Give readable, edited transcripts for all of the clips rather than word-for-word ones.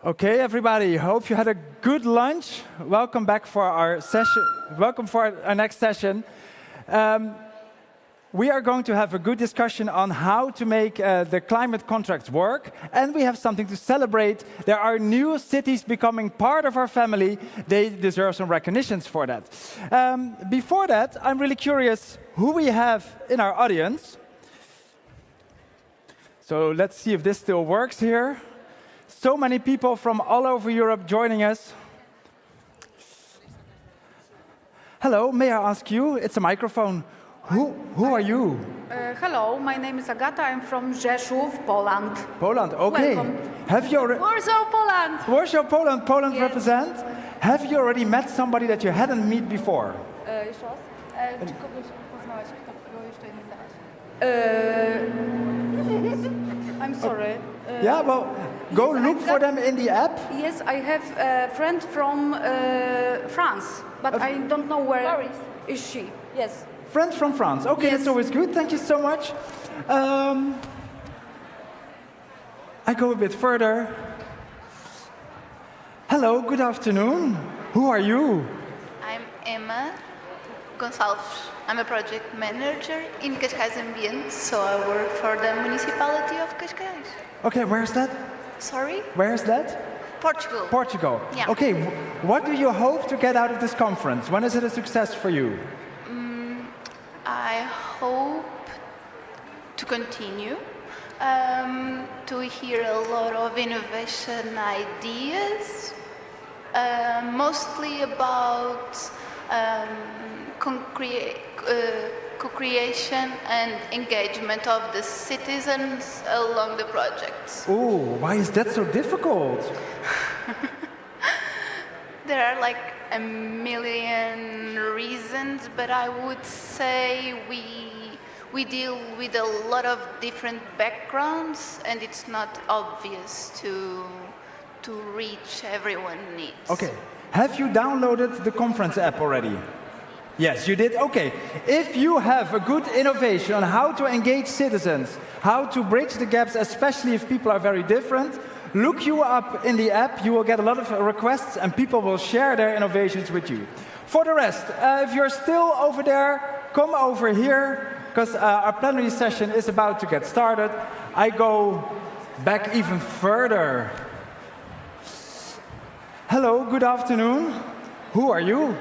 Okay, everybody. Hope you had a good lunch. Welcome back for our session. Welcome for our next session. We are going to have a good discussion on how to make the climate contracts work, and we have something to celebrate. There are new cities becoming part of our family. They deserve some recognitions for that. Before that, I'm really curious who we have in our audience. So let's see if this still works here. So many people from all over Europe joining us. Hello, may I ask you? It's a microphone. Who are you? Hello, my name is Agata. I'm from Rzeszów, Poland. Poland, okay. Welcome. Have you Warsaw, Poland. Warsaw, Poland. Poland Yes. represent. Have you already met somebody that you hadn't met before? Jeszcze raz? Czy kogoś poznałaś, kto jeszcze nie znasz? I'm sorry. Yeah, well, go yes, look for them in the app. Yes, I have a friend from France, but I don't know where is she. Yes. Friends from France. Okay, Yes. that's always good. Thank you so much. I go a bit further. Hello, good afternoon. Who are you? I'm Emma Gonçalves. I'm a project manager in Cascais Ambiente, so I work for the municipality of Cascais. Okay, where's that? Sorry? Where's that? Portugal. Portugal. Yeah. Okay, what do you hope to get out of this conference? When is it a success for you? I hope to continue to hear a lot of innovation ideas, mostly about co-creation and engagement of the citizens along the projects. Oh, why is that so difficult? There are like a million reasons, but I would say we deal with a lot of different backgrounds, and it's not obvious to reach everyone needs. Okay, have you downloaded the conference app already? Yes, you did? Okay. If you have a good innovation on how to engage citizens, how to bridge the gaps, especially if people are very different, look you up in the app. You will get a lot of requests and people will share their innovations with you. For the rest, if you're still over there, come over here, because our plenary session is about to get started. I go back even further. Hello, good afternoon. Who are you?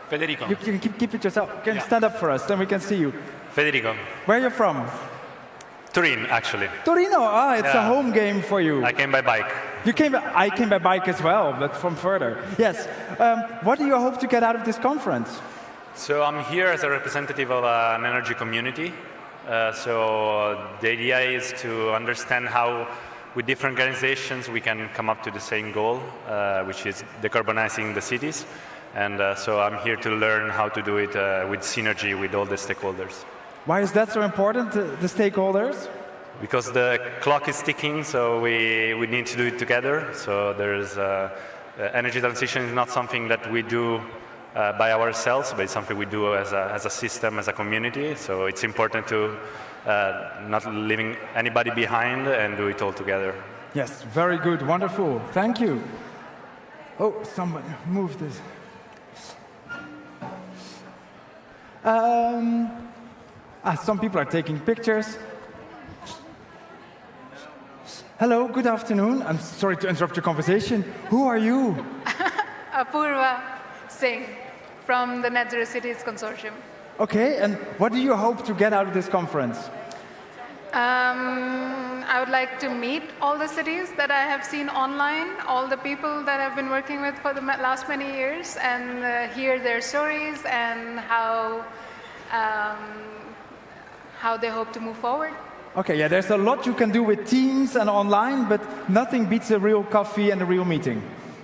Federico. You can keep it yourself. Can you Yeah. stand up for us, then we can see you. Federico. Where are you from? Turin, actually. Torino. Ah, it's a Yeah. home game for you. I came by bike. I came by bike as well, but from further. Yes. What do you hope to get out of this conference? So I'm here as a representative of an energy community. So the idea is to understand how, with different organizations, we can come up to the same goal, which is decarbonizing the cities. And so I'm here to learn how to do it with synergy with all the stakeholders. Why is that so important, the stakeholders? Because the clock is ticking, so we need to do it together. So there's energy transition is not something that we do by ourselves, but it's something we do as a system, as a community. So it's important to not leaving anybody behind and do it all together. Yes, very good, wonderful. Thank you. Oh, someone move this. Some people are taking pictures. Hello, good afternoon. I'm sorry to interrupt your conversation. Who are you? Apurva Singh from the NetZeroCities consortium. Okay, and what do you hope to get out of this conference? I would like to meet all the cities that I have seen online, all the people that I've been working with for the last many years, and hear their stories and how they hope to move forward. Okay, yeah, there's a lot you can do with Teams and online, but nothing beats a real coffee and a real meeting.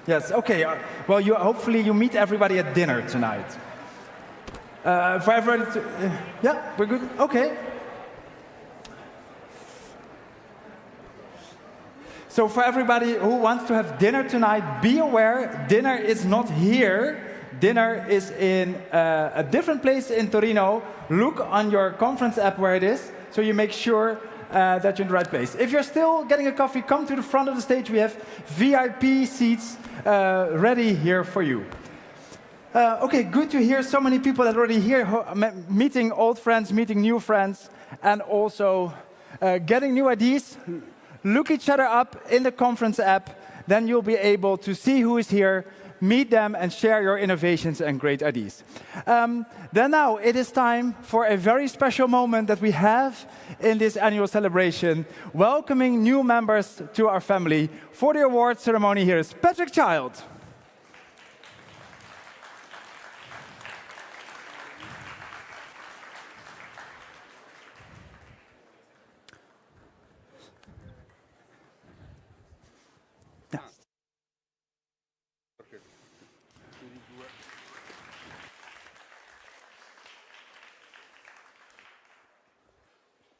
Yes, okay. Well, hopefully you meet everybody at dinner tonight. For everybody to, yeah, we're good? Okay. So for everybody who wants to have dinner tonight, be aware, dinner is not here. Dinner is in a different place in Torino. Look on your conference app where it is, so you make sure that you're in the right place. If you're still getting a coffee, come to the front of the stage. We have VIP seats ready here for you. Okay, good to hear so many people that are already here, meeting old friends, meeting new friends, and also getting new ideas. Look each other up in the conference app, then you'll be able to see who is here, meet them, and share your innovations and great ideas. Then now, it is time for a very special moment that we have in this annual celebration, welcoming new members to our family. For the award ceremony, here is Patrick Child.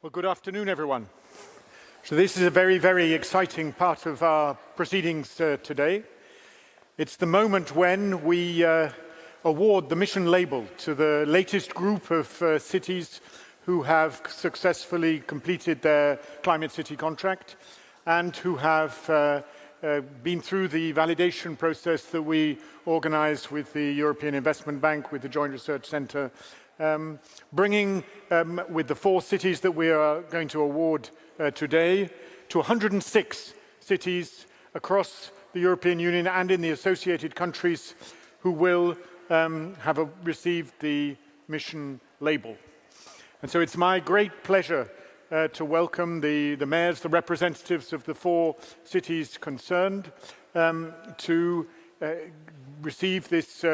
Well, good afternoon, everyone. So this is a very, very exciting part of our proceedings today. It's the moment when we award the mission label to the latest group of cities who have successfully completed their Climate City contract and who have been through the validation process that we organized with the European Investment Bank, with the Joint Research Centre, bringing with the 4 cities that we are going to award today to 106 cities across the European Union and in the associated countries who will have received the mission label. And so it's my great pleasure to welcome the mayors, the representatives of the 4 cities concerned to receive this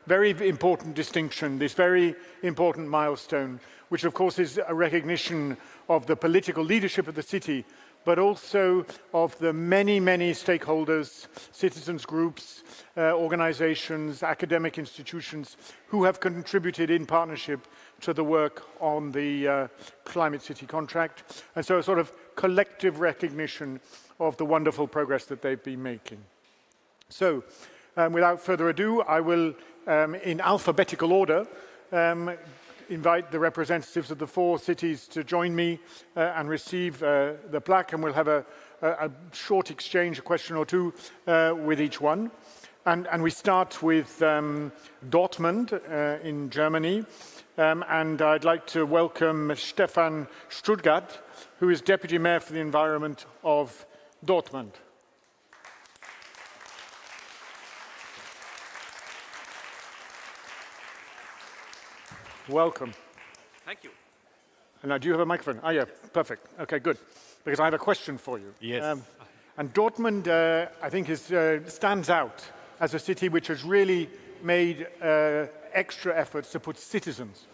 very important distinction, this very important milestone, which of course is a recognition of the political leadership of the city, but also of the many, many stakeholders, citizens groups, organizations, academic institutions who have contributed in partnership to the work on the Climate City contract. And so a sort of collective recognition of the wonderful progress that they've been making. So without further ado, I will in alphabetical order, invite the representatives of the 4 cities to join me and receive the plaque, and we'll have a short exchange, a question or two with each one. And we start with Dortmund in Germany, and I'd like to welcome Stefan Stuttgart, who is Deputy Mayor for the Environment of Dortmund. Welcome. Thank you. And now, do you have a microphone? Oh, yeah, perfect. Okay, good. Because I have a question for you. Yes. And Dortmund, I think, stands out as a city which has really made extra efforts to put citizens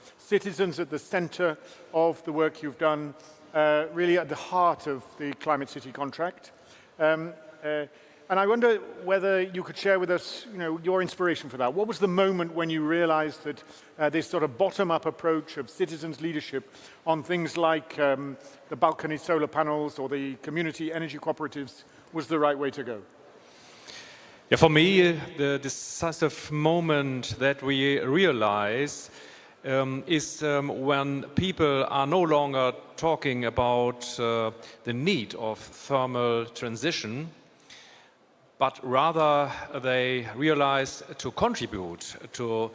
at the center of the work you've done, really at the heart of the Climate City contract. And I wonder whether you could share with us, your inspiration for that. What was the moment when you realized that this sort of bottom-up approach of citizens' leadership on things like the balcony solar panels or the community energy cooperatives was the right way to go? Yeah, for me, the decisive moment that we realize is when people are no longer talking about the need of thermal transition, but rather they realize to contribute to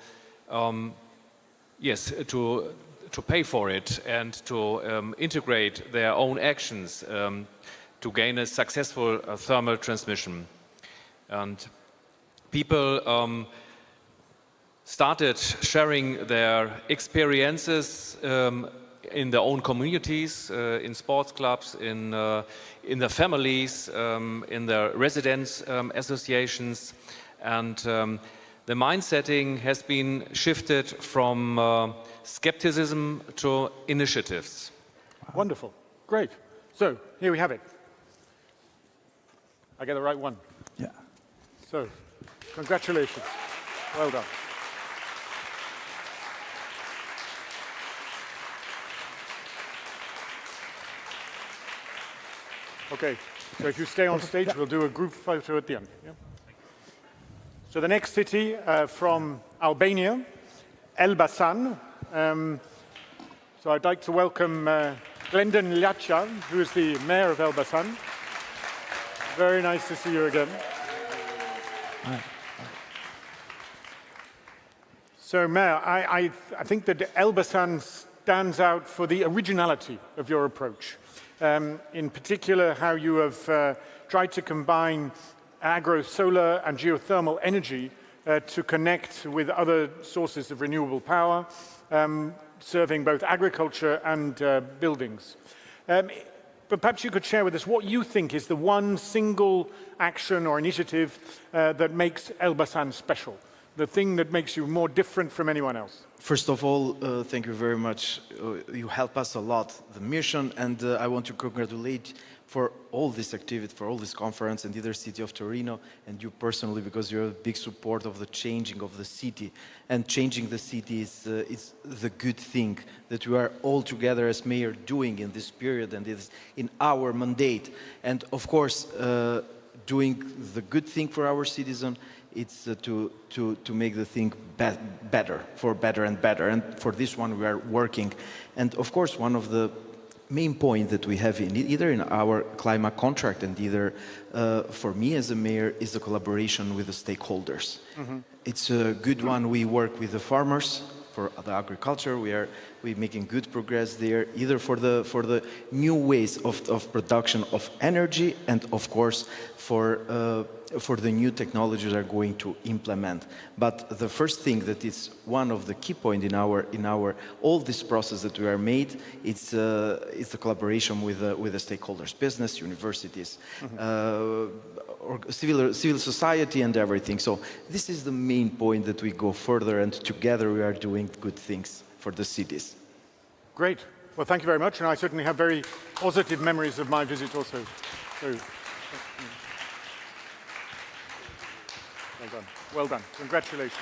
pay for it and to integrate their own actions to gain a successful thermal transmission. And people started sharing their experiences in their own communities, in sports clubs, in their families, in their residents associations, and the mindsetting has been shifted from skepticism to initiatives. Wonderful, great. So here we have it. I get the right one. Yeah. So, congratulations. Well done. Okay, so if you stay on stage, we'll do a group photo at the end. Yeah? So the next city from Albania, Elbasan. So I'd like to welcome the Glendon Liacha, who is the mayor of Elbasan. Very nice to see you again. Hi. So, Mayor, I think that Elbasan stands out for the originality of your approach. In particular, how you have tried to combine agro-solar and geothermal energy to connect with other sources of renewable power, serving both agriculture and buildings. But perhaps you could share with us what you think is the one single action or initiative that makes Elbasan special, the thing that makes you more different from anyone else. First of all, thank you very much. You help us a lot, the mission, and I want to congratulate for all this activity, for all this conference, and the city of Torino, and you personally, because you're a big support of the changing of the city. And changing the city is the good thing that we are all together as mayor doing in this period and is in our mandate. And of course, doing the good thing for our citizen, it's to make the thing better, for better and better. And for this one, we are working. And of course, one of the main point that we have either in our climate contract and either for me as a mayor is the collaboration with the stakeholders. Mm-hmm. It's a good one. We work with the farmers for the agriculture. We're making good progress there, either for the new ways of production of energy and of course for the new technologies are going to implement. But the first thing that is one of the key points in our all this process that we are made, it's the collaboration with the stakeholders, business, universities, or civil society and everything. So this is the main point that we go further and together we are doing good things for the cities. Great. Well, thank you very much. And I certainly have very positive memories of my visit also. So, well done. Well done. Congratulations.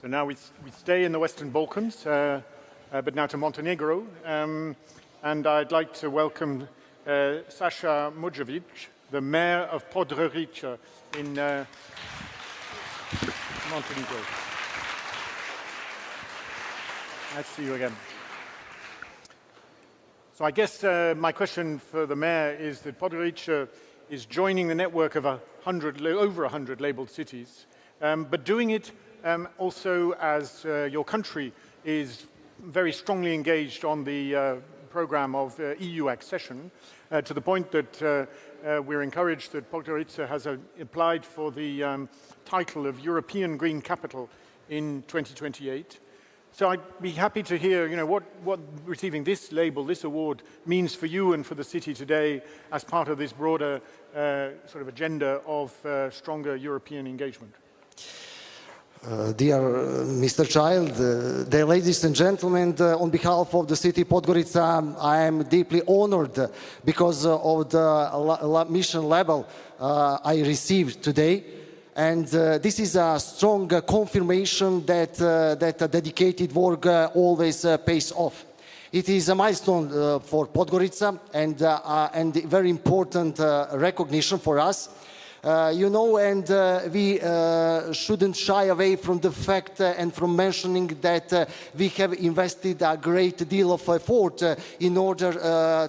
So now we stay in the Western Balkans, but now to Montenegro. And I'd like to welcome Sasha Mujovic, the mayor of Podgorica in Montenegro. Nice to see you again. So I guess my question for the mayor is that Podgorica is joining the network of over 100 labeled cities, but doing it also as your country is very strongly engaged on the program of EU accession, to the point that we're encouraged that Podgorica has applied for the title of European Green Capital in 2028. So I'd be happy to hear, what receiving this label, this award, means for you and for the city today as part of this broader sort of agenda of stronger European engagement. Dear Mr. Child, dear ladies and gentlemen, on behalf of the city Podgorica, I am deeply honored because of the mission label I received today. And this is a strong confirmation that dedicated work always pays off. It is a milestone for Podgorica and very important recognition for us. We shouldn't shy away from the fact and from mentioning that we have invested a great deal of effort in order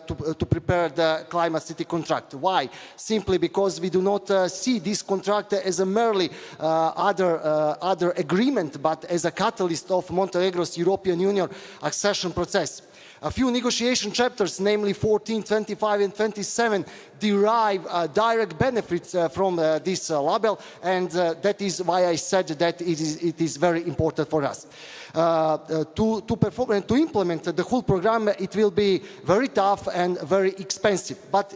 to prepare the Climate City contract. Why? Simply because we do not see this contract as a merely other agreement, but as a catalyst of Montenegro's European Union accession process. A few negotiation chapters, namely 14, 25 and 27, derive direct benefits from this label, and that is why I said that it is very important for us. To perform and to implement the whole program, it will be very tough and very expensive. But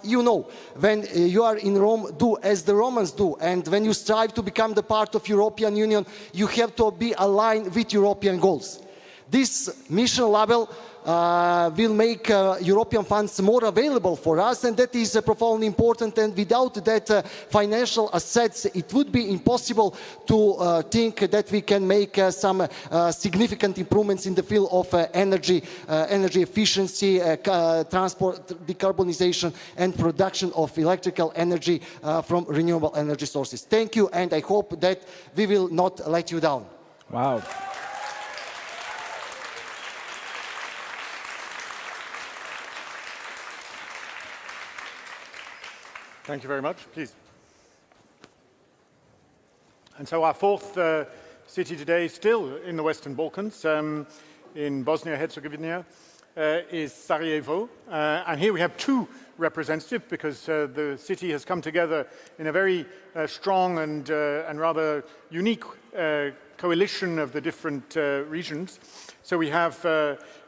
when you are in Rome, do as the Romans do, and when you strive to become the part of European Union, you have to be aligned with European goals. This mission label will make European funds more available for us, and that is profoundly important. And without that financial assets, it would be impossible to think that we can make some significant improvements in the field of energy efficiency, transport, decarbonization, and production of electrical energy from renewable energy sources. Thank you, and I hope that we will not let you down. Wow. Thank you very much. Please. And so our fourth city today, still in the Western Balkans, in Bosnia-Herzegovina, is Sarajevo. And here we have two representatives because the city has come together in a very strong and rather unique coalition of the different regions. So we have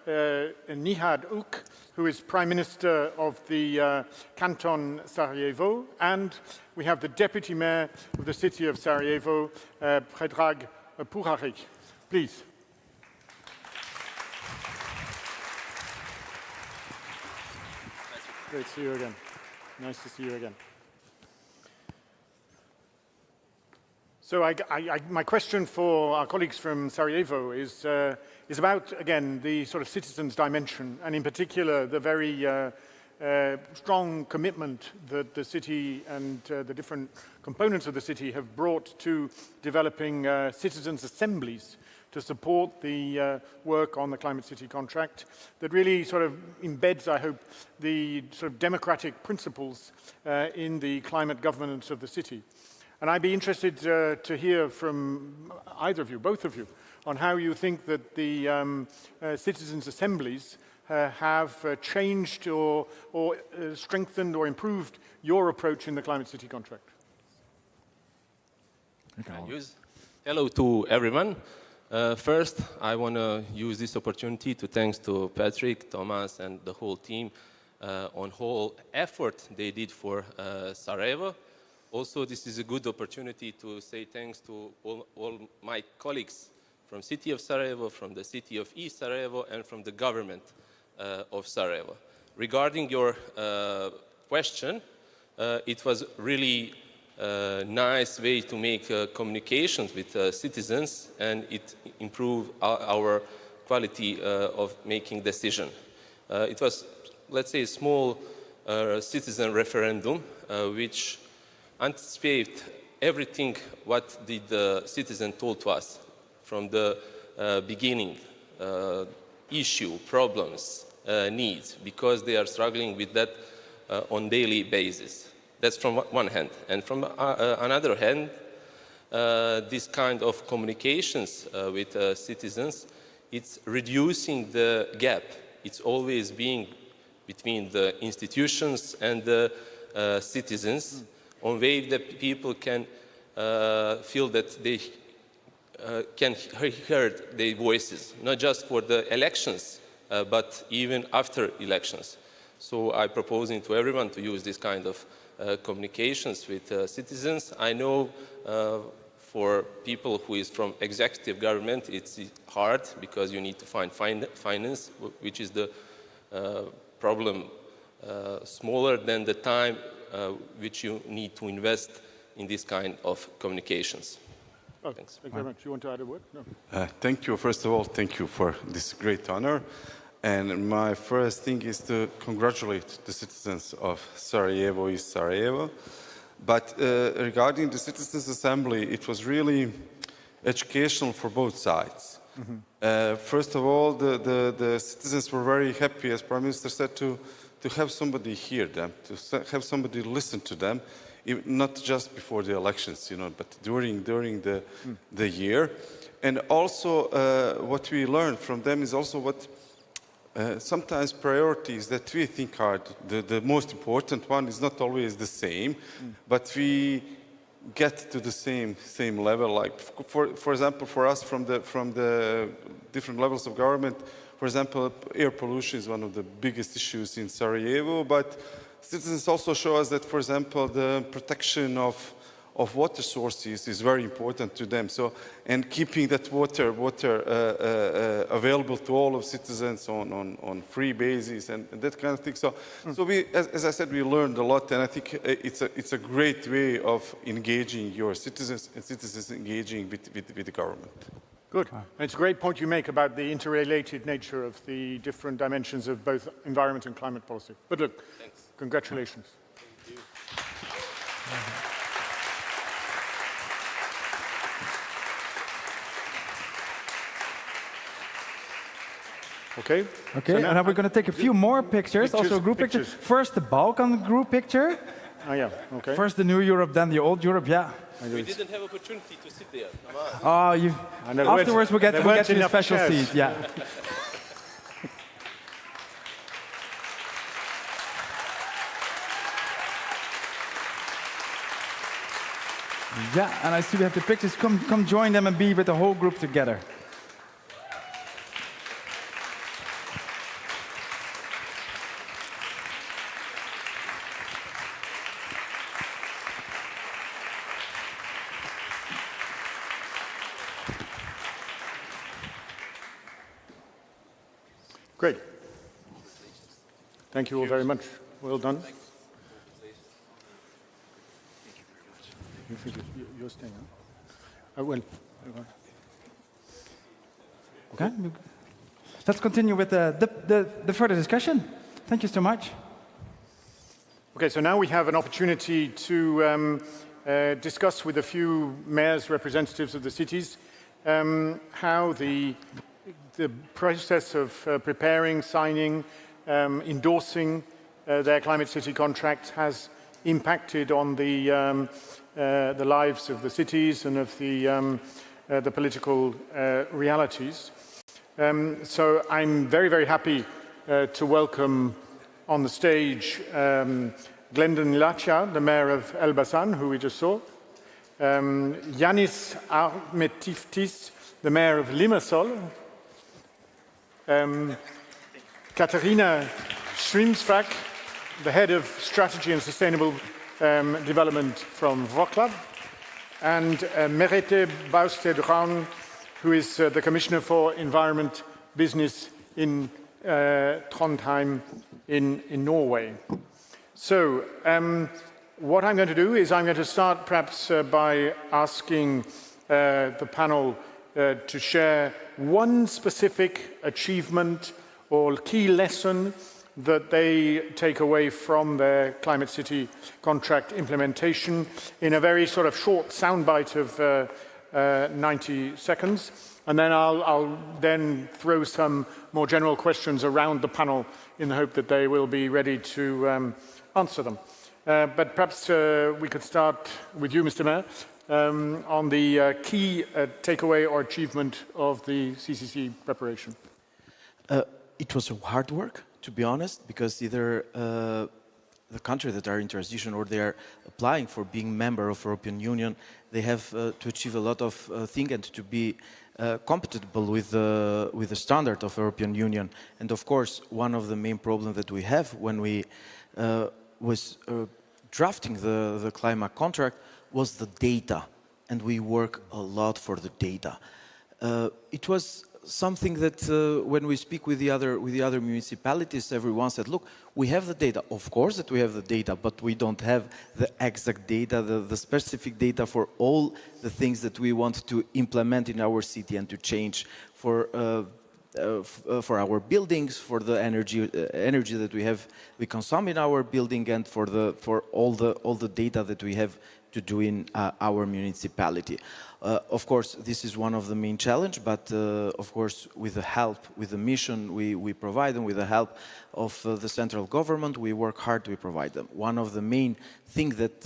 Nihad Uk, who is Prime Minister of the Canton Sarajevo, and we have the Deputy Mayor of the city of Sarajevo, Predrag Puharic. Please. Great to see you again. Nice to see you again. So my question for our colleagues from Sarajevo is about, again, the sort of citizens' dimension, and in particular, the very strong commitment that the city and the different components of the city have brought to developing citizens' assemblies to support the work on the Climate City contract that really sort of embeds, I hope, the sort of democratic principles in the climate governance of the city. And I'd be interested to hear from either of you, both of you, on how you think that the citizens' assemblies have changed or strengthened or improved your approach in the Climate City contract. Hello to everyone. First, I want to use this opportunity to thanks to Patrick, Thomas, and the whole team on whole effort they did for Sarajevo. Also, this is a good opportunity to say thanks to all my colleagues from City of Sarajevo, from the City of East Sarajevo, and from the government of Sarajevo. Regarding your question, it was really a nice way to make communications with citizens, and it improved our quality of making decisions. It was, let's say, a small citizen referendum, which anticipate everything what the citizen told to us from the beginning, issue, problems, needs, because they are struggling with that on daily basis. That's from one hand. And from another hand, this kind of communications with citizens, it's reducing the gap. It's always being between the institutions and the citizens, on way that people can feel that they can hear their voices, not just for the elections, but even after elections. So I'm proposing to everyone to use this kind of communications with citizens. I know for people who is from executive government, it's hard because you need to find finance, which is the problem smaller than the time which you need to invest in this kind of communications. Oh, thanks. Thank you very much. You want to add a word? No. Thank you. First of all, thank you for this great honor. And my first thing is to congratulate the citizens of Sarajevo, East Sarajevo. But regarding the Citizens' Assembly, it was really educational for both sides. Mm-hmm. First of all, the citizens were very happy, as Prime Minister said, to have somebody hear them, to have somebody listen to them, not just before the elections, but during the year. And also, what we learned from them is also what sometimes priorities that we think are the most important one is not always the same, but we get to the same level. Like for example, for us from the different levels of government, for example, air pollution is one of the biggest issues in Sarajevo, but citizens also show us that, for example, the protection of of water sources is very important to them. So, and keeping that water available to all of citizens on free basis and that kind of thing. So, so we, as I said, we learned a lot, and I think it's a great way of engaging your citizens and citizens engaging with the government. Good. And it's a great point you make about the interrelated nature of the different dimensions of both environment and climate policy. But look, thanks. Congratulations. Thank you. Okay. Okay, so and now we're going to take a few more pictures, also a group picture. First the Balkan group picture. Oh yeah, okay. First the new Europe, then the old Europe, yeah. We didn't have opportunity to sit there. Oh, you. Afterwards we'll get to the special seat, yeah. Yeah, and I see we have the pictures. Come join them and be with the whole group together. Great. Thank you all very much. Well done. You're staying, huh? I will. Okay. Let's continue with the further discussion. Thank you so much. Okay, so now we have an opportunity to discuss with a few mayors, representatives of the cities, how the process of preparing, signing, endorsing their climate city contracts has impacted on the lives of the cities and of the political realities. So I'm very, very happy to welcome on the stage Glendon Ilacha, the mayor of Elbasan, who we just saw, Yanis Armetiftis, the mayor of Limassol, Katarina Schrimsvak, the head of strategy and sustainable development from Wroclaw, and Merete Bausted-Raun, who is the commissioner for environment business in Trondheim in Norway. So what I'm going to do is I'm going to start perhaps by asking the panel to share one specific achievement or key lesson that they take away from their Climate City contract implementation in a very sort of short soundbite of 90 seconds. And then I'll then throw some more general questions around the panel in the hope that they will be ready to answer them. But perhaps we could start with you, Mr. Mayor, on the key takeaway or achievement of the CCC preparation. It was a hard work, to be honest, because either the countries that are in transition or they are applying for being member of European Union, they have to achieve a lot of things and to be compatible with the standard of European Union. And of course, one of the main problems that we have when we was drafting the climate contract was the data, and we work a lot for the data. It was something that when we speak with the other municipalities, everyone said, look, we have the data. Of course that we have the data, but we don't have the exact data, the specific data for all the things that we want to implement in our city and to change for our buildings, for the energy that we consume in our building, and for all the data that we have to do in our municipality. Of course, this is one of the main challenges, but of course, with the help, with the mission we provide them, with the help of the central government, we work hard to provide them. One of the main things that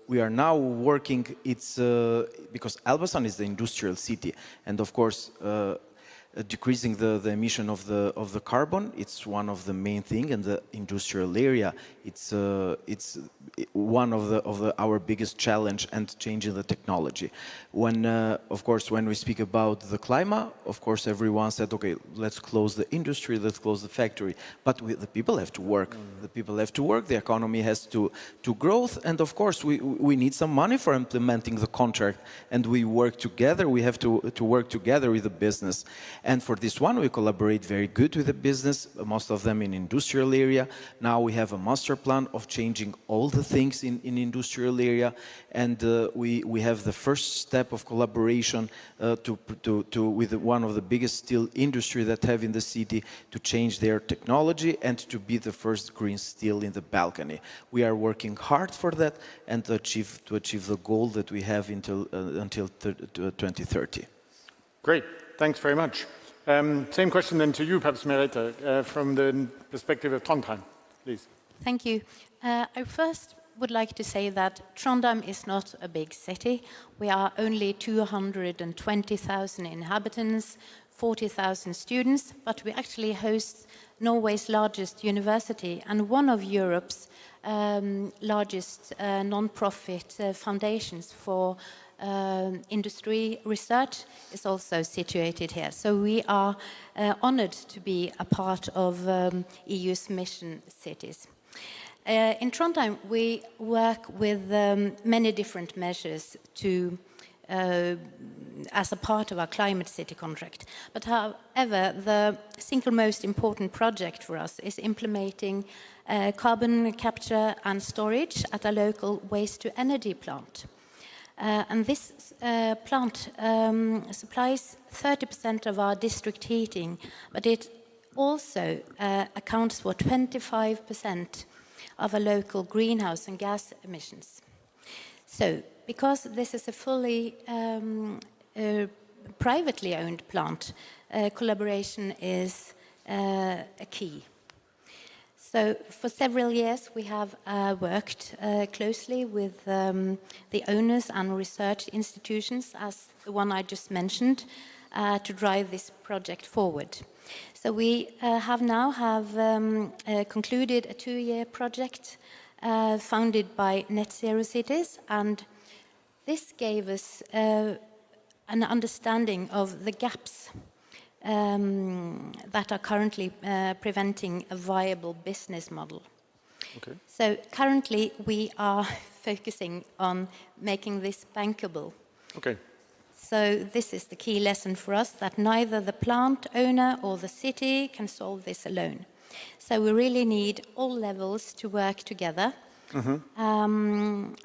we are now working, it's because Elbasan is the industrial city, and of course, decreasing the emission of the carbon. It's one of the main thing, and the industrial area. It's one of our biggest challenge, and changing the technology. When of course when we speak about the climate, of course everyone said, okay, let's close the industry, let's close the factory. But the people have to work. The people have to work. The economy has to grow, and of course we need some money for implementing the contract. And we work together. We have to work together with the business. And for this one, we collaborate very good with the business, most of them in industrial area. Now we have a master plan of changing all the things in industrial area. And we have the first step of collaboration with one of the biggest steel industry that have in the city, to change their technology and to be the first green steel in the balcony. We are working hard for that, and to achieve the goal that we have until 2030. Great, thanks very much. Same question then to you, perhaps Merete, from the perspective of Trondheim, please. Thank you. I first would like to say that Trondheim is not a big city. We are only 220,000 inhabitants, 40,000 students, but we actually host Norway's largest university and one of Europe's largest non-profit foundations for industry research is also situated here. So we are honored to be a part of EU's mission cities. In Trondheim, we work with many different measures to as a part of our climate city contract. But however, the single most important project for us is implementing carbon capture and storage at a local waste-to-energy plant. And this plant supplies 30% of our district heating, but it also accounts for 25% of our local greenhouse and gas emissions. So, because this is a fully privately owned plant, collaboration is a key. So for several years we have worked closely with the owners and research institutions, as the one I just mentioned, to drive this project forward. So we have concluded a 2-year project funded by NetZeroCities, and this gave us an understanding of the gaps that are currently preventing a viable business model. Okay. So currently we are focusing on making this bankable. Okay. So this is the key lesson for us, that neither the plant owner or the city can solve this alone. So we really need all levels to work together, and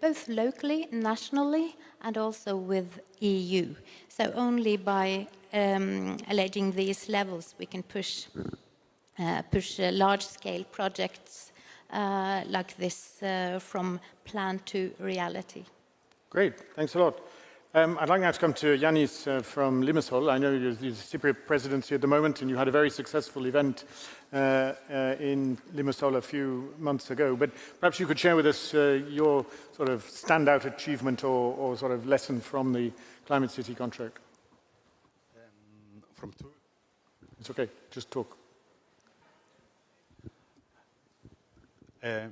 both locally, nationally, and also with EU. So only by alleging these levels we can push large-scale projects like this from plan to reality. Great, thanks a lot. I'd like now to come to Yanis from Limassol. I know you're the Cypriot presidency at the moment, and you had a very successful event in Limassol a few months ago. But perhaps you could share with us your sort of standout achievement or sort of lesson from the Climate City contract. It's okay, just talk.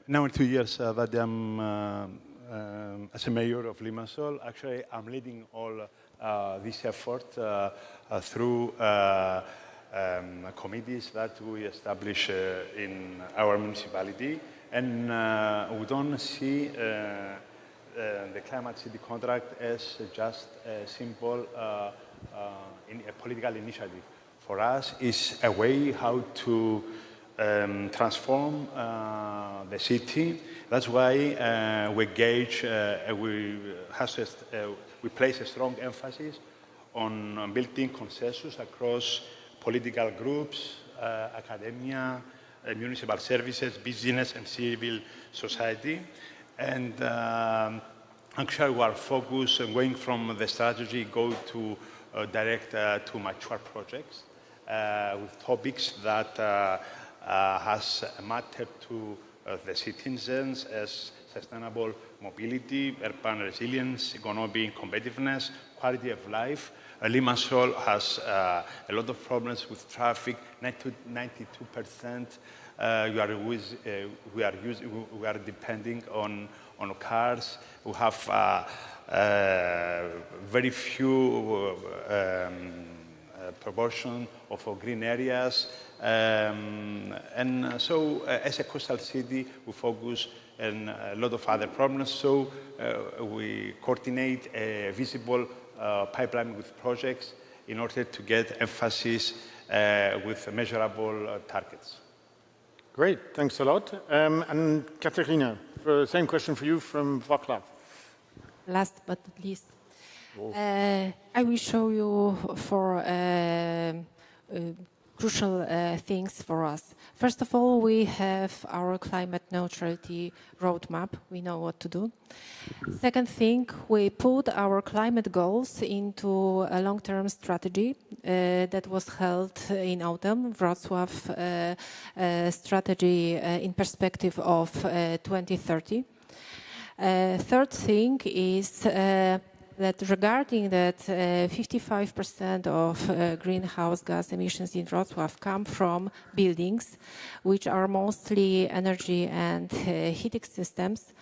Now in 2 years that I'm as a mayor of Limassol, actually I'm leading all this effort through committees that we establish in our municipality, and we don't see the Climate City contract as just a simple a political initiative. For us, it's a way how to transform the city. That's why we engage, we place a strong emphasis on building consensus across political groups, academia, municipal services, business and civil society. And actually we are focused on going from the strategy, go to direct to mature projects with topics that has mattered to the citizens, such sustainable mobility, urban resilience, economic competitiveness, quality of life. Limassol has a lot of problems with traffic. 92% we are depending on cars. We have very few proportion of green areas. And so as a coastal city, we focus on a lot of other problems. So we coordinate a visible pipeline with projects in order to get emphasis with measurable targets. Great, thanks a lot. And Katerina, same question for you from Wrocław. Last but not least, I will show you four crucial things for us. First of all, we have our climate neutrality roadmap. We know what to do. Second thing, we put our climate goals into a long-term strategy that was held in autumn, Wrocław strategy in perspective of 2030. Third thing is that regarding that 55% of greenhouse gas emissions in Wrocław come from buildings, which are mostly energy and heating systems.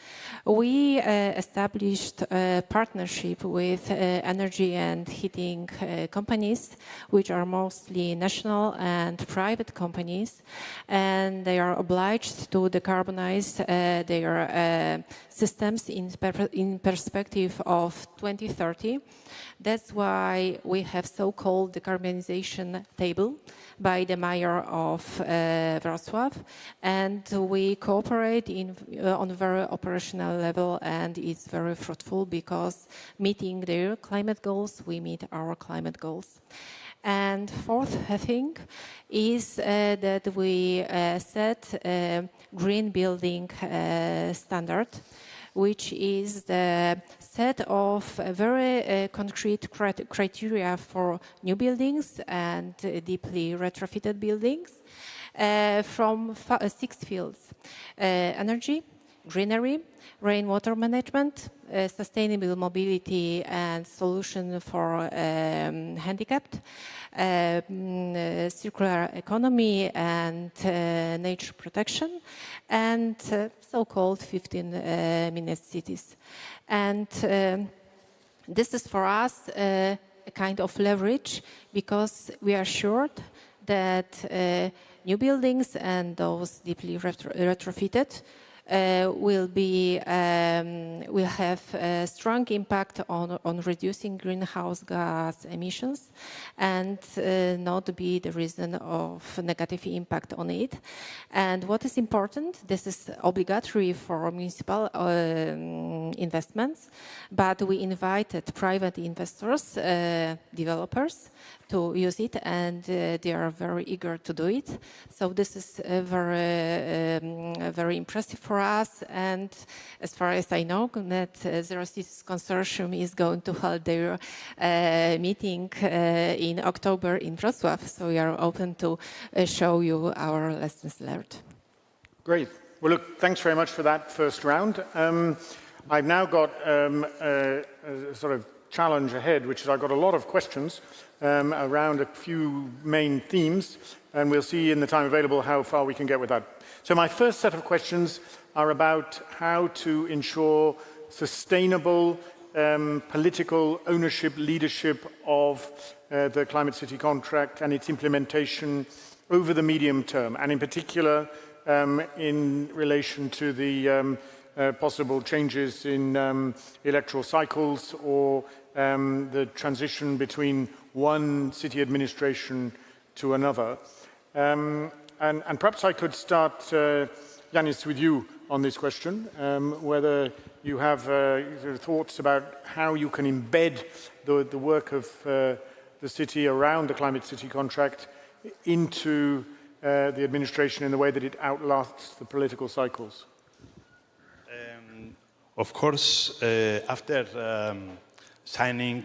We established a partnership with energy and heating companies, which are mostly national and private companies, and they are obliged to decarbonize their systems in perspective of 2030. That's why we have so-called decarbonization table by the mayor of Wrocław, and we cooperate on a very operational level, and it's very fruitful because meeting their climate goals, we meet our climate goals. And fourth thing is that we set a green building standard, which is the set of very concrete criteria for new buildings and deeply retrofitted buildings from 6 fields: energy, greenery, rainwater management, sustainable mobility and solution for handicapped, circular economy and nature protection, and so-called 15-minute cities. And this is for us a kind of leverage, because we are sure that new buildings and those deeply retrofitted will have a strong impact on reducing greenhouse gas emissions and not be the reason of negative impact on it. And what is important, this is obligatory for municipal investments, but we invited private investors, developers, to use it, and they are very eager to do it. So this is very impressive for us. And as far as I know, NetZeroCities Consortium is going to hold their meeting in October in Wrocław. So we are open to show you our lessons learned. Great. Well, look, thanks very much for that first round. I've now got a sort of challenge ahead, which is I've got a lot of questions around a few main themes, and we'll see in the time available how far we can get with that. So my first set of questions are about how to ensure sustainable political ownership, leadership of the Climate City contract and its implementation over the medium term, and in particular in relation to the possible changes in electoral cycles or the transition between one city administration to another. And perhaps I could start, Yanis, with you on this question, whether you have thoughts about how you can embed the work of the city around the Climate City contract into the administration in the way that it outlasts the political cycles. Of course, after signing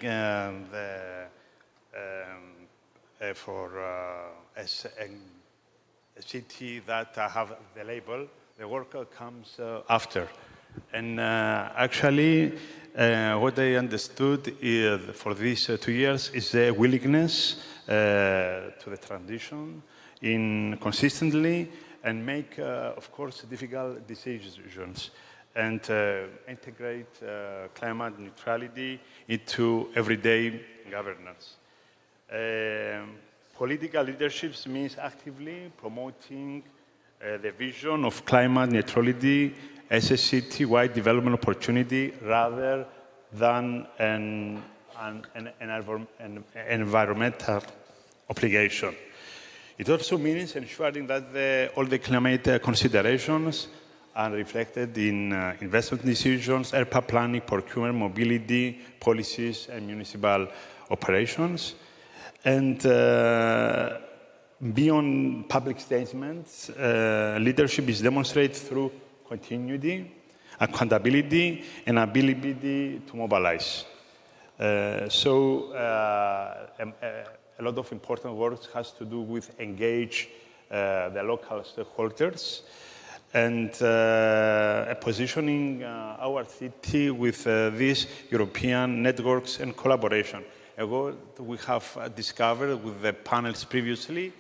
for a city that have the label, the work comes after. And actually, what I understood is for these 2 years is the willingness to the transition in consistently and make, of course, difficult decisions and integrate climate neutrality into everyday governance. Political leadership means actively promoting the vision of climate neutrality as a city-wide development opportunity rather than an environmental obligation. It also means ensuring that all the climate considerations are reflected in investment decisions, urban planning, procurement, mobility, policies, and municipal operations. And beyond public statements, leadership is demonstrated through continuity, accountability, and ability to mobilize. So a lot of important work has to do with engage the local stakeholders and positioning our city with these European networks and collaboration. We have discovered with the panels previously,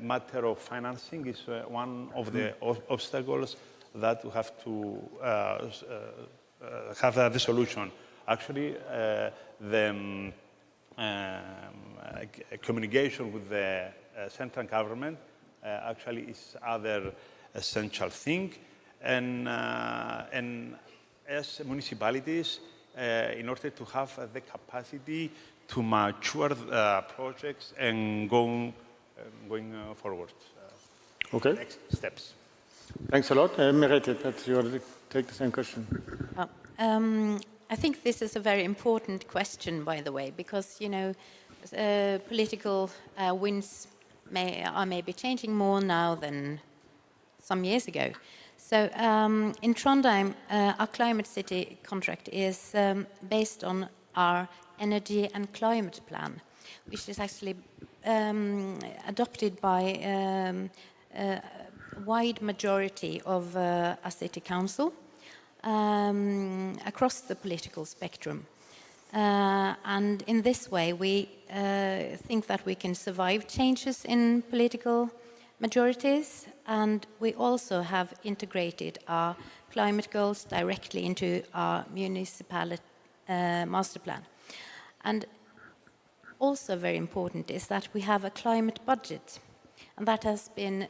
matter of financing is one of the obstacles that we have to have the solution. Actually, the communication with the central government actually is other essential thing. And as municipalities, in order to have the capacity to mature projects and going forward. Okay. Next steps. Thanks a lot. Merete, perhaps you want to take the same question. I think this is a very important question, by the way, because, you know, political winds are maybe changing more now than some years ago. So in Trondheim, our climate city contract is based on our energy and climate plan, which is actually adopted by a wide majority of a city council across the political spectrum. And in this way, we think that we can survive changes in political majorities, and we also have integrated our climate goals directly into our municipal master plan. And also very important is that we have a climate budget, and that has been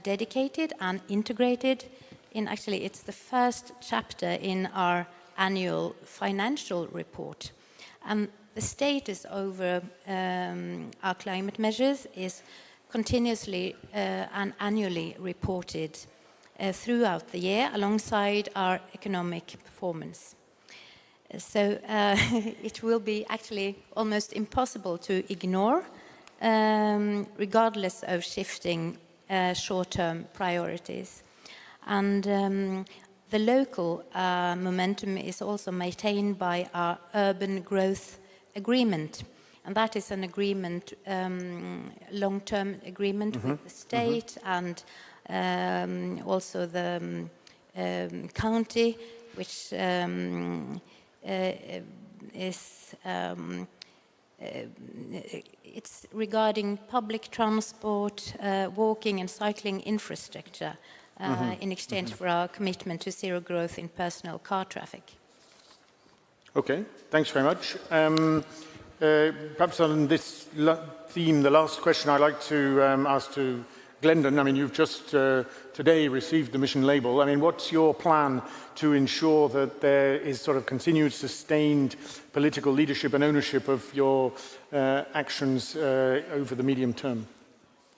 dedicated and integrated in, actually it's the first chapter in our annual financial report. And the status over our climate measures is continuously and annually reported throughout the year alongside our economic performance. So it will be actually almost impossible to ignore, regardless of shifting short-term priorities. And the local momentum is also maintained by our urban growth agreement. And that is an agreement, long-term agreement with the state and also the county, which is it's regarding public transport, walking and cycling infrastructure in exchange for our commitment to zero growth in personal car traffic. Okay, thanks very much. Perhaps on this theme, the last question I'd like to ask to Glendon. I mean, you've just today received the mission label. I mean, what's your plan to ensure that there is sort of continued, sustained political leadership and ownership of your actions over the medium term?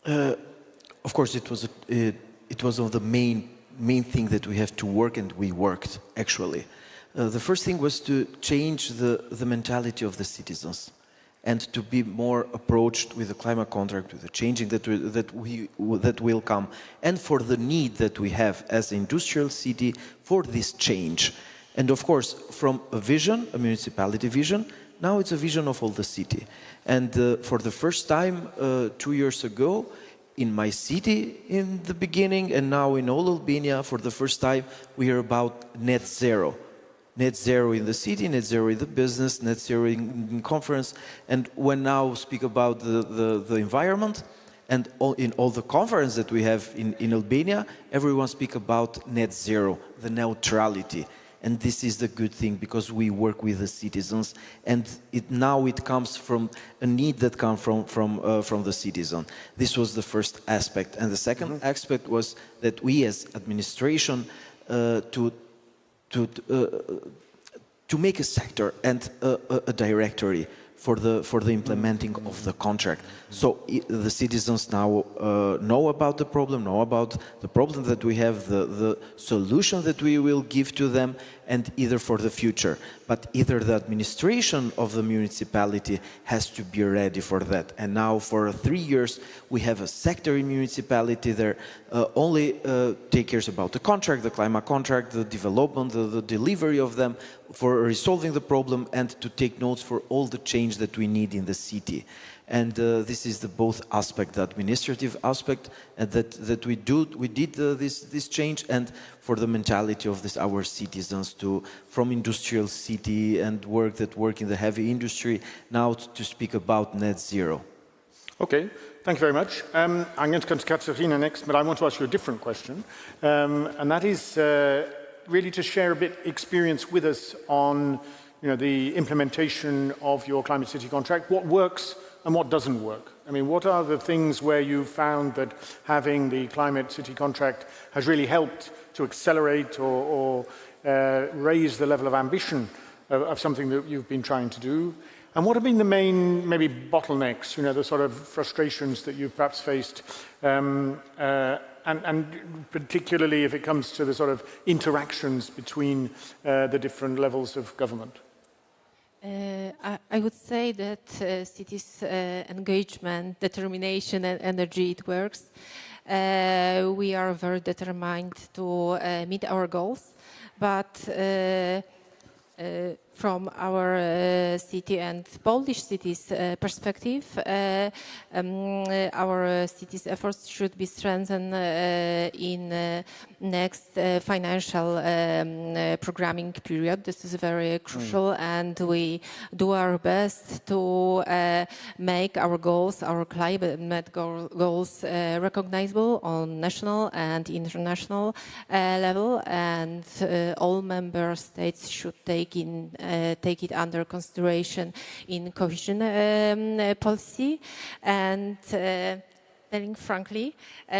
Of course, it was of the main thing that we have to work, and we worked actually. The first thing was to change the mentality of the citizens and to be more approached with the climate contract, with the changing that will come, and for the need that we have as an industrial city for this change. And of course, from a vision, a municipality vision, now it's a vision of all the city. And for the first time, 2 years ago, in my city in the beginning, and now in all Albania, for the first time, we hear about net zero. Net zero in the city, net zero in the business, net zero in conference. And when now speak about the environment, and in all the conferences that we have in Albania, everyone speak about net zero, the neutrality. And this is the good thing, because we work with the citizens, and now it comes from a need that comes from the citizen. This was the first aspect. And the second aspect was that we as administration to make a sector and a directory for the implementing of the contract. So the citizens now know about the problem that we have, the solution that we will give to them, and either for the future. But either the administration of the municipality has to be ready for that. And now for 3 years, we have a sector in municipality there only take care about the contract, the climate contract, the development, the delivery of them, for resolving the problem, and to take notes for all the change that we need in the city. And this is the both aspect, the administrative aspect, and that we did this change, and for the mentality of our citizens from industrial city and work in the heavy industry, now to speak about net zero. Okay, thank you very much. I'm going to come to Katarina next, but I want to ask you a different question, and that is really to share a bit experience with us on the implementation of your Climate City contract. What works and what doesn't work? I mean, what are the things where you found that having the Climate City contract has really helped to accelerate or raise the level of ambition of something that you've been trying to do? And what have been the main, maybe, bottlenecks, the sort of frustrations that you've perhaps faced, and particularly if it comes to the sort of interactions between the different levels of government? I would say that cities' engagement, determination and energy, it works. We are very determined to meet our goals, but from our city and Polish cities' perspective, our city's efforts should be strengthened in next financial programming period. This is very crucial, and we do our best to make our goals, our climate goals, recognizable on national and international level, and all member states should take it under consideration in cohesion policy. And telling frankly,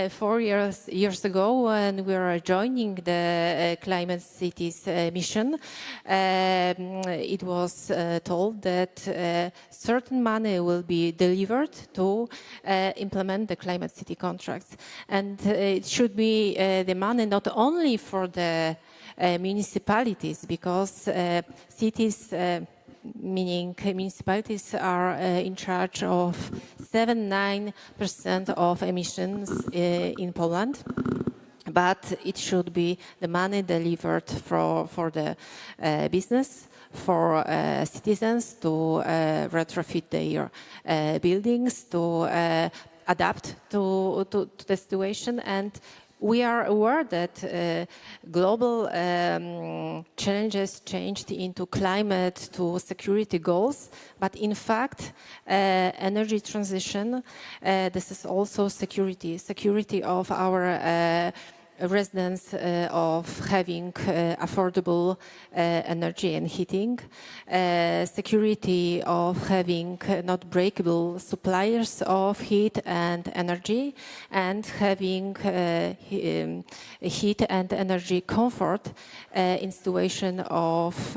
4 years ago, when we were joining the Climate Cities mission, it was told that certain money will be delivered to implement the Climate City contracts. And it should be the money not only for the municipalities, because cities, meaning municipalities, are in charge of 7–9% of emissions in Poland. But it should be the money delivered for the business, for citizens to retrofit their buildings, to adapt to the situation. And we are aware that global challenges changed into climate to security goals, but in fact, energy transition, this is also security of our residents, of having affordable energy and heating, security of having not breakable suppliers of heat and energy, and having heat and energy comfort in situation of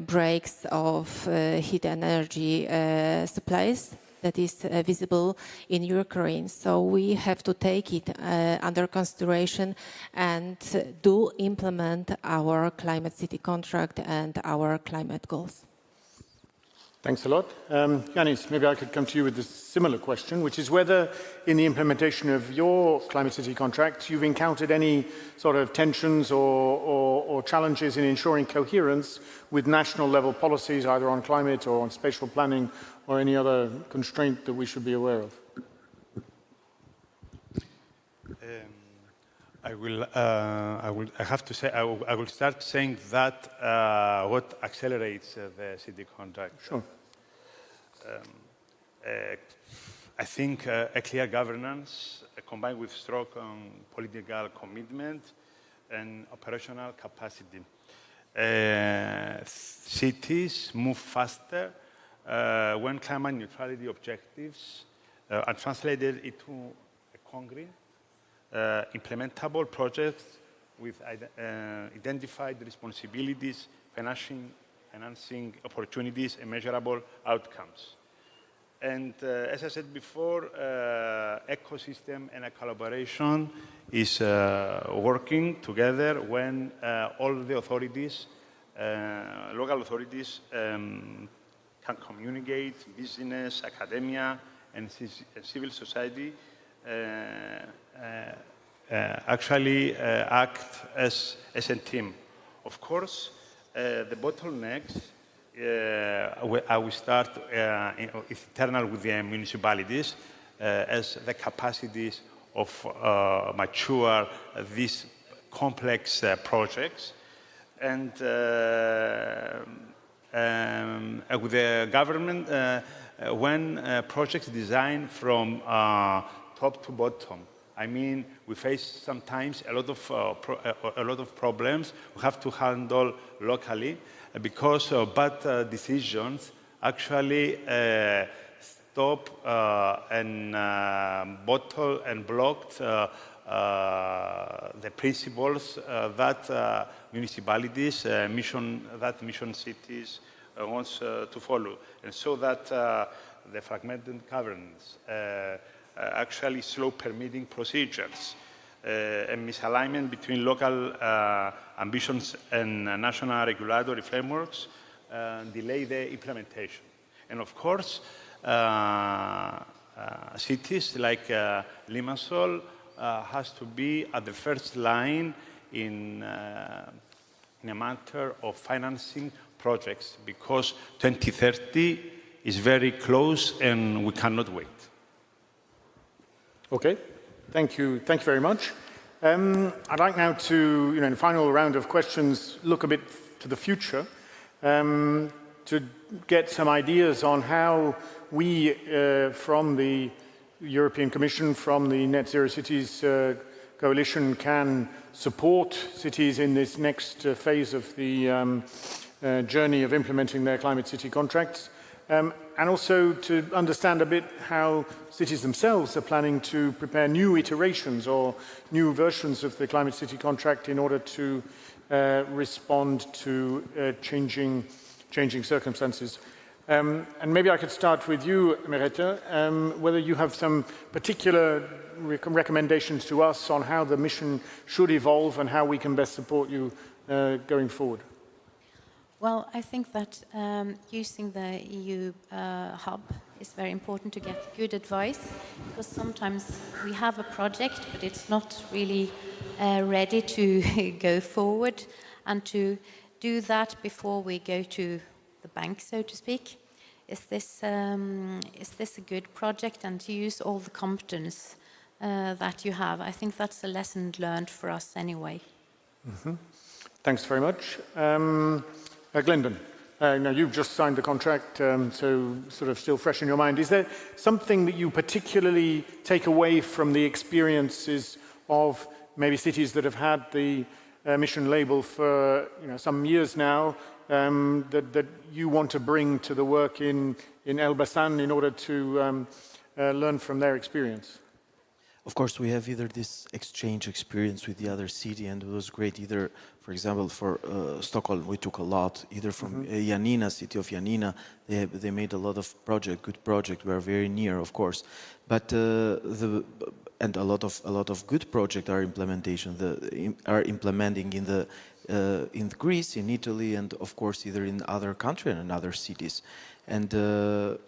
breaks of heat and energy supplies that is visible in Ukraine. So we have to take it under consideration and do implement our Climate City contract and our climate goals. Thanks a lot. Yanis, maybe I could come to you with a similar question, which is whether in the implementation of your Climate City contract, you've encountered any sort of tensions or challenges in ensuring coherence with national level policies, either on climate or on spatial planning, or any other constraint that we should be aware of? I have to say, I will start saying that what accelerates the city contract. Sure. I think a clear governance combined with strong political commitment and operational capacity. Cities move faster when climate neutrality objectives are translated into a concrete, implementable projects with identified responsibilities, financing opportunities, and measurable outcomes. And as I said before, ecosystem and a collaboration is working together when all the authorities, local authorities, can communicate, business, academia, and civil society actually act as a team. Of course, the bottlenecks I will start internal with the municipalities as the capacities of mature these complex projects, and with the government when projects designed from top to bottom. I mean, we face sometimes a lot of problems we have to handle locally because bad decisions actually stop and bottle and blocked the principles that municipalities, mission cities wants to follow, and so that the fragmented governance actually slow permitting procedures, and misalignment between local ambitions and national regulatory frameworks delay the implementation. And of course, cities like Limassol has to be at the first line in a matter of financing projects, because 2030 is very close and we cannot wait. Okay, thank you very much. I'd like now to, in the final round of questions, look a bit to the future, to get some ideas on how we, from the European Commission, from the NetZeroCities coalition, can support cities in this next phase of the journey of implementing their climate city contracts. And also to understand a bit how cities themselves are planning to prepare new iterations or new versions of the climate city contract in order to respond to changing circumstances. And maybe I could start with you, Merete, whether you have some particular recommendations to us on how the mission should evolve and how we can best support you going forward. Well, I think that using the EU hub is very important to get good advice, because sometimes we have a project, but it's not really ready to go forward, and to do that before we go to the bank, so to speak. Is this a good project, and to use all the competence that you have? I think that's a lesson learned for us anyway. Mm-hmm. Thanks very much. Glendon, now you've just signed the contract, so sort of still fresh in your mind. Is there something that you particularly take away from the experiences of maybe cities that have had the mission label for some years now, that you want to bring to the work in Elbasan in order to learn from their experience? Of course, we have either this exchange experience with the other city, and it was great either, for example, for Stockholm, we took a lot, either from Janina, city of Janina, they made a lot of good project, we are very near, of course, but and a lot of good projects are implementing in Greece, in Italy, and of course either in other countries and in other cities. And the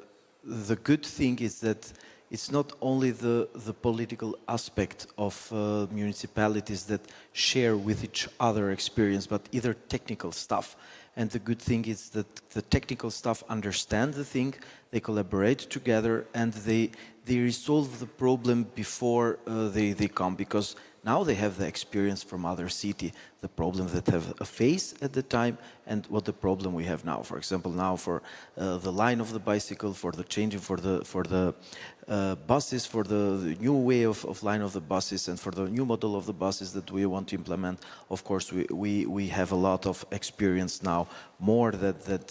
good thing is that it's not only the political aspect of municipalities that share with each other experience, but either technical stuff. And the good thing is that the technical staff understand the thing, they collaborate together, and they resolve the problem before they come, because now they have the experience from other cities, the problems that have faced at the time and what the problem we have now. For example, now for the line of the bicycle, for the changing for the buses, for the new way of line of the buses, and for the new model of the buses that we want to implement. Of course, we have a lot of experience now, more that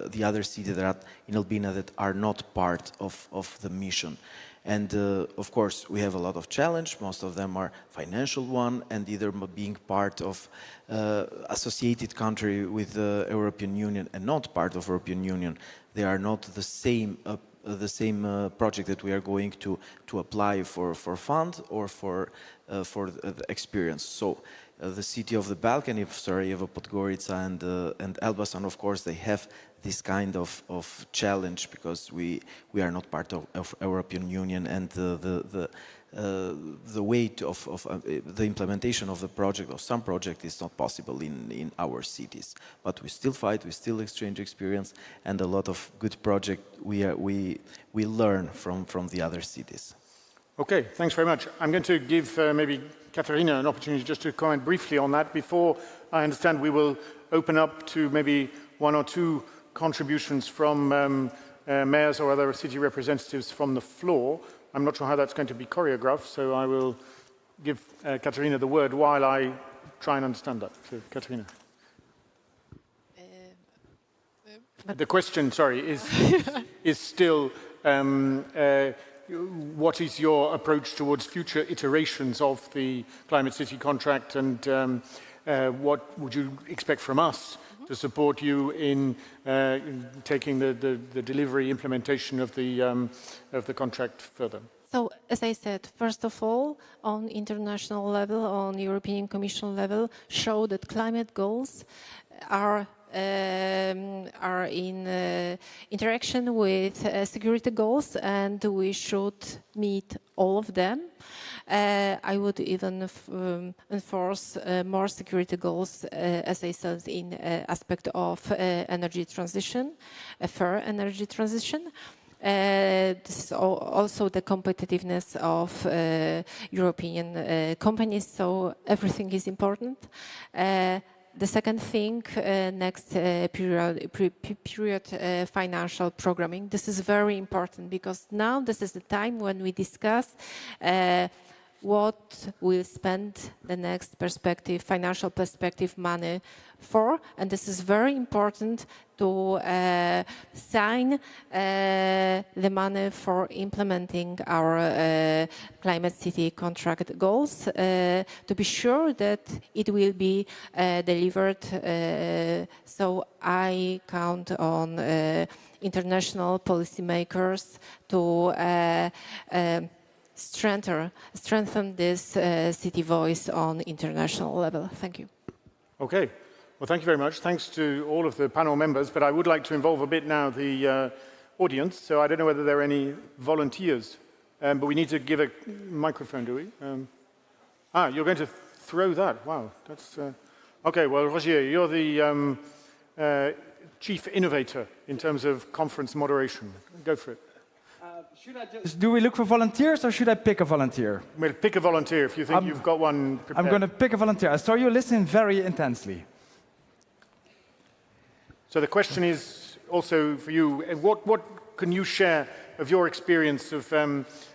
the other cities that are in Albania that are not part of the mission. And of course, we have a lot of challenge. Most of them are financial one, and either being part of associated country with the European Union and not part of European Union. They are not the same project that we are going to apply for fund or for the experience. So the city of the Balkans, Sarajevo, Podgorica, and Elbasan, of course, they have this kind of challenge because we are not part of European Union, and the weight of the implementation of the project, of some project, is not possible in our cities. But we still fight, we still exchange experience, and a lot of good project we learn from the other cities. Okay, thanks very much. I'm going to give maybe Katarina an opportunity just to comment briefly on that before I understand we will open up to maybe one or two contributions from mayors or other city representatives from the floor. I'm not sure how that's going to be choreographed, so I will give Katarina the word while I try and understand that. So, Katarina. The question, sorry, is still what is your approach towards future iterations of the Climate City contract, and what would you expect from us to support you in taking the delivery, implementation of the contract further? So, as I said, first of all, on international level, on European Commission level, show that climate goals are in interaction with security goals, and we should meet all of them. I would even enforce more security goals, as I said, in aspect of energy transition, a fair energy transition. This is also the competitiveness of European companies, so everything is important. The second thing, next period financial programming. This is very important because now this is the time when we discuss what we'll spend the next perspective, financial perspective money for, and this is very important to sign the money for implementing our Climate City contract goals, to be sure that it will be delivered. So I count on international policymakers to strengthen this city voice on international level. Thank you. Okay. Well, thank you very much. Thanks to all of the panel members, but I would like to involve a bit now the audience. So I don't know whether there are any volunteers, but we need to give a microphone, do we? You're going to throw that. Wow, that's... Okay, well, Rogier, you're the chief innovator in terms of conference moderation. Go for it. Do we look for volunteers, or should I pick a volunteer? Well, pick a volunteer if you think you've got one prepared. I'm going to pick a volunteer. I saw you listening very intensely. So the question is also for you, what can you share of your experience of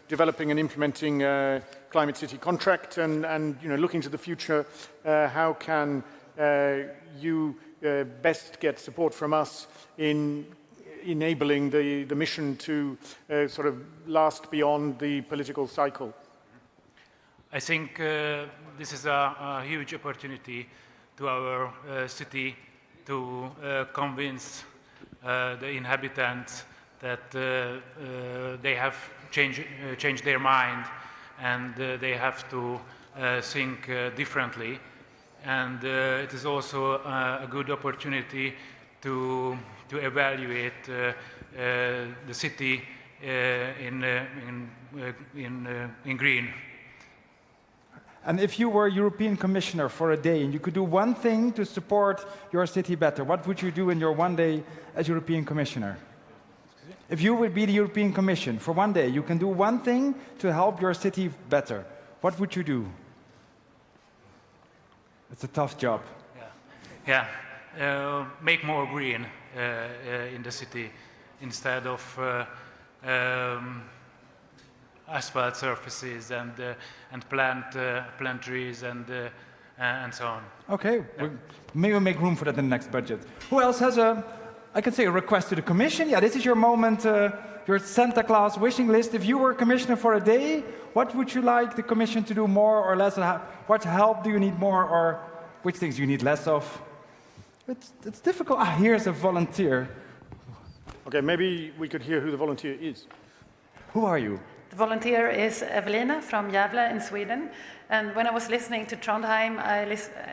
developing and implementing a Climate City contract, and looking to the future, how can you best get support from us in enabling the mission to sort of last beyond the political cycle? I think this is a huge opportunity to our city to convince the inhabitants that they have changed their mind, and they have to think differently. And it is also a good opportunity to evaluate the city in green. And if you were European Commissioner for a day and you could do one thing to support your city better, what would you do in your one day as European Commissioner? If you would be the European Commission for one day, you can do one thing to help your city better. What would you do? It's a tough job. Yeah, make more green in the city instead of asphalt surfaces and plant trees and so on. Okay, maybe we'll make room for that in the next budget. Who else has I can say a request to the Commission? Yeah, this is your moment, your Santa Claus wishing list. If you were Commissioner for a day, what would you like the Commission to do more or less? What help do you need more, or which things you need less of? It's difficult. Ah, here's a volunteer. Okay, maybe we could hear who the volunteer is. Who are you? The volunteer is Evelina from Gävle in Sweden. And when I was listening to Trondheim, I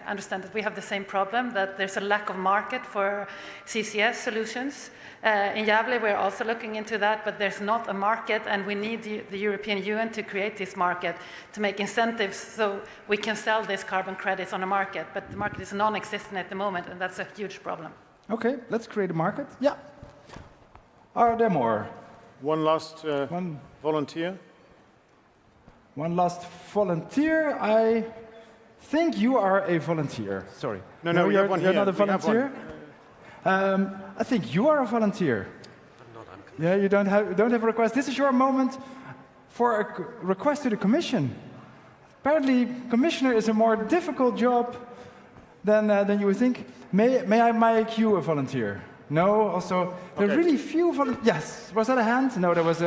understand that we have the same problem, that there's a lack of market for CCS solutions. In Gävle, we're also looking into that, but there's not a market, and we need the European Union to create this market, to make incentives so we can sell these carbon credits on a market. But the market is non-existent at the moment, and that's a huge problem. Okay, let's create a market. Yeah. Are there more? One last volunteer. One last volunteer. I think you are a volunteer. Sorry. No, you're one here. not a volunteer. I think you are a volunteer. Yeah, you don't have a request. This is your moment for a request to the Commission. Apparently, Commissioner is a more difficult job than you would think. May I make you a volunteer? No. Also, there are really few volunteers. Yes. Was that a hand? No, there was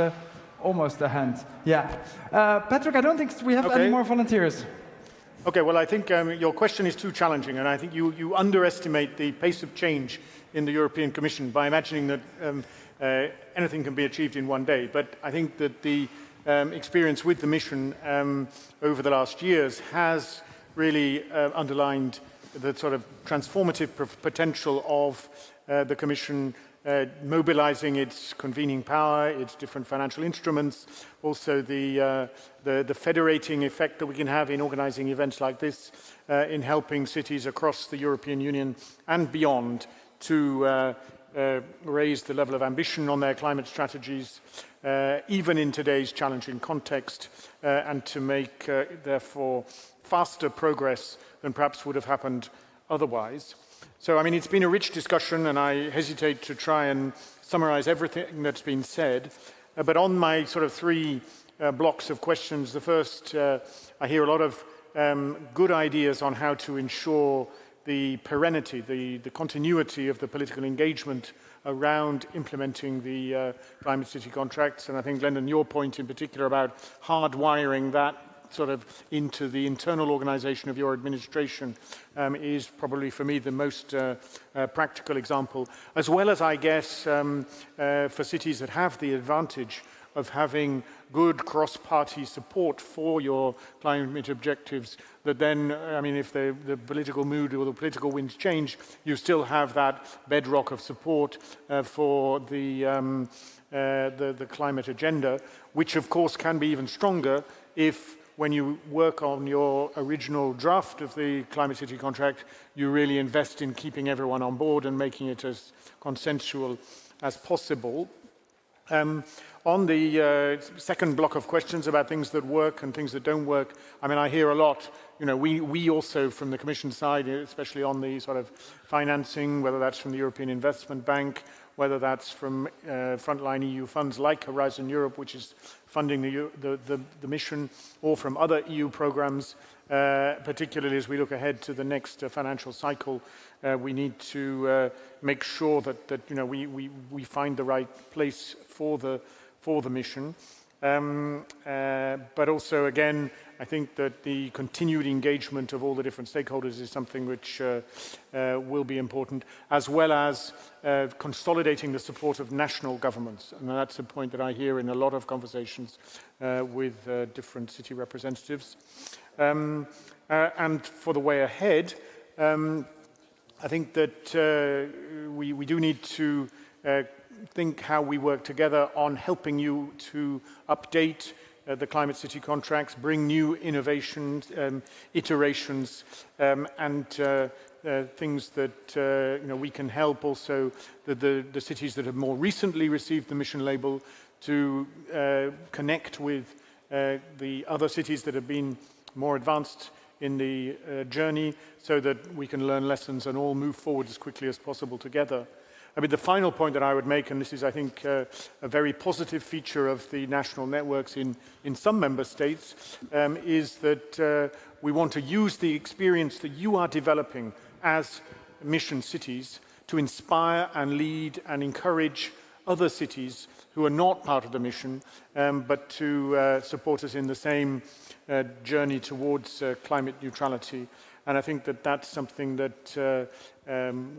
almost a hand. Yeah. Patrick, I don't think we have any more volunteers. Okay, well, I think your question is too challenging, and I think you underestimate the pace of change in the European Commission by imagining that anything can be achieved in one day. But I think that the experience with the mission over the last years has really underlined the sort of transformative potential of the Commission mobilizing its convening power, its different financial instruments, also the federating effect that we can have in organizing events like this, in helping cities across the European Union and beyond to raise the level of ambition on their climate strategies, even in today's challenging context, and to make, therefore, faster progress than perhaps would have happened otherwise. So, I mean, it's been a rich discussion, and I hesitate to try and summarize everything that's been said. But on my sort of three blocks of questions, the first, I hear a lot of good ideas on how to ensure the perenity, the continuity of the political engagement around implementing the climate city contracts. And I think, Glendon, your point in particular about hardwiring that sort of into the internal organization of your administration is probably for me the most practical example, as well as, I guess, for cities that have the advantage of having good cross-party support for your climate objectives, that then, I mean, if the political mood or the political winds change, you still have that bedrock of support for the climate agenda, which of course can be even stronger if, when you work on your original draft of the Climate City contract, you really invest in keeping everyone on board and making it as consensual as possible. On the second block of questions about things that work and things that don't work, I mean, I hear a lot. You know, we also, from the Commission side, especially on the sort of financing, whether that's from the European Investment Bank, whether that's from frontline EU funds like Horizon Europe, which is funding the mission, or from other EU programs, particularly as we look ahead to the next financial cycle, we need to make sure that you know, we find the right place for the mission. But also, again, I think that the continued engagement of all the different stakeholders is something which will be important, as well as consolidating the support of national governments. And that's a point that I hear in a lot of conversations with different city representatives. And for the way ahead, I think that we do need to think how we work together on helping you to update the Climate City contracts, bring new innovations, iterations, and things that you know, we can help also the cities that have more recently received the mission label to connect with the other cities that have been more advanced journey so that we can learn lessons and all move forward as quickly as possible together. I mean, the final point that I would make, and this is, I think, a very positive feature of the national networks in some member states, is that we want to use the experience that you are developing as mission cities to inspire and lead and encourage other cities who are not part of the mission, but to support us in the same journey towards climate neutrality. And I think that that's something that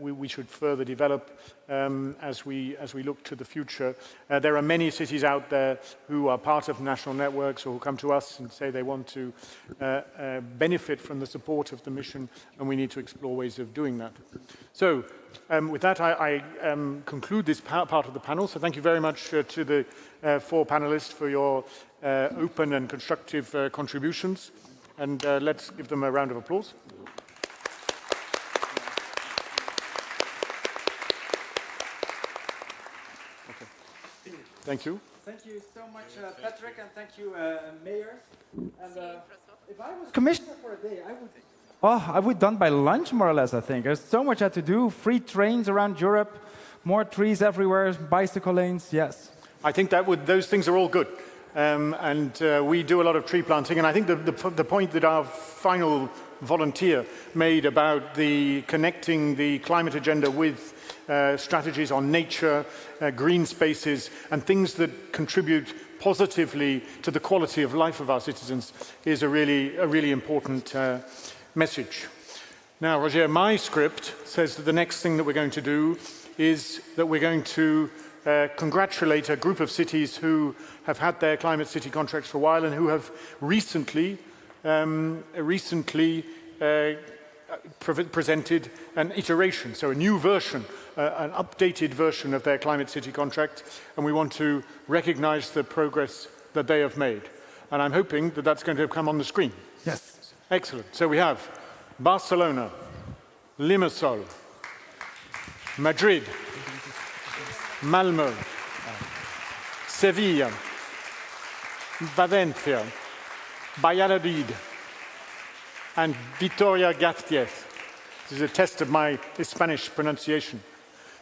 we should further develop as we look to the future. There are many cities out there who are part of national networks or who come to us and say they want to benefit from the support of the mission, and we need to explore ways of doing that. So with that, I conclude this part of the panel. So thank you very much to the 4 panelists for your open and constructive contributions. And let's give them a round of applause. Okay. Thank you. Thank you so much, Patrick, and thank you, mayors. And if I was commissioner for a day, I would done by lunch, more or less, I think. There's so much I had to do. Free trains around Europe, more trees everywhere, bicycle lanes, yes. I think those things are all good. We do a lot of tree planting, and I think the point that our final volunteer made about connecting the climate agenda with strategies on nature, green spaces, and things that contribute positively to the quality of life of our citizens is a really important message. Now, Roger, my script says that the next thing that we're going to do is that we're going to congratulate a group of cities who have had their climate city contracts for a while and who have recently presented an iteration, so a new version, an updated version of their climate city contract, and we want to recognize the progress that they have made. And I'm hoping that that's going to come on the screen. Yes. Excellent. So we have Barcelona, Limassol, Madrid, Malmö, Sevilla, Valencia, Valladolid, and Vitoria-Gasteiz. This is a test of my Spanish pronunciation.